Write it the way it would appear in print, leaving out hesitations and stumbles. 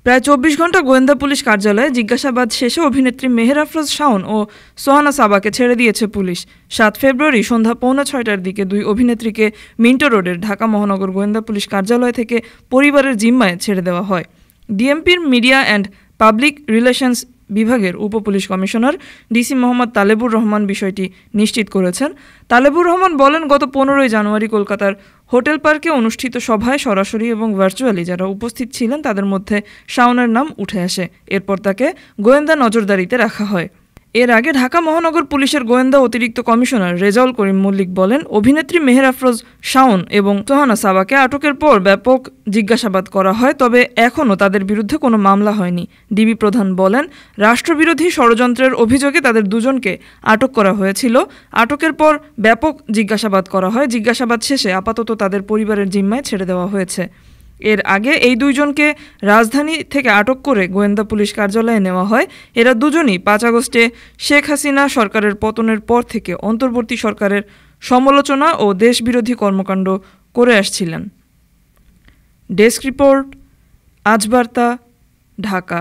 প্রায় ২৪ ঘণ্টা গোয়েন্দা পুলিশ কার্যালয়ে জিজ্ঞাসাবাদ শেষে অভিনেত্রী মেহের আফরোজ শাওন ও সোহানা সাবাকে ছেড়ে দিয়েছে পুলিশ। ৭ ফেব্রুয়ারি সন্ধ্যা ৫:৩০টার দিকে দুই অভিনেত্রীকে মিন্টো রোডের ঢাকা মহানগর গোয়েন্দা পুলিশ কার্যালয় থেকে পরিবারের জিম্মায় ছেড়ে দেওয়া হয়। ডিএমপির মিডিয়া অ্যান্ড পাবলিক রিলেশনস বিভাগের উপপুলিশ কমিশনার ডিসি মোহাম্মদ তালেবুর রহমান বিষয়টি নিশ্চিত করেছেন। তালেবুর রহমান বলেন, গত ১৫ জানুয়ারি কলকাতার হোটেল পার্কে অনুষ্ঠিত সভায় সরাসরি এবং ভার্চুয়ালি যারা উপস্থিত ছিলেন তাদের মধ্যে শাওনের নাম উঠে আসে। এরপর তাকে গোয়েন্দা নজরদারিতে রাখা হয়। এর আগে ঢাকা মহানগর পুলিশের গোয়েন্দা অতিরিক্ত কমিশনার রেজাউল করিম মল্লিক বলেন, অভিনেত্রী মেহের আফরোজ শাওন এবং সোহানা সাবাকে আটকের পর ব্যাপক জিজ্ঞাসাবাদ করা হয়, তবে এখনও তাদের বিরুদ্ধে কোনো মামলা হয়নি। ডিবি প্রধান বলেন, রাষ্ট্রবিরোধী ষড়যন্ত্রের অভিযোগে তাদের দুজনকে আটক করা হয়েছিল। আটকের পর ব্যাপক জিজ্ঞাসাবাদ করা হয়। জিজ্ঞাসাবাদ শেষে আপাতত তাদের পরিবারের জিম্মায় ছেড়ে দেওয়া হয়েছে। এর আগে এই দুইজনকে রাজধানী থেকে আটক করে গোয়েন্দা পুলিশ কার্যালয়ে নেওয়া হয়। এরা দুজনই ৫ আগস্টে শেখ হাসিনা সরকারের পতনের পর থেকে অন্তর্বর্তী সরকারের সমালোচনা ও দেশবিরোধী কর্মকাণ্ড করে আসছিলেন। ডেস্ক রিপোর্ট, আজ বার্তা, ঢাকা।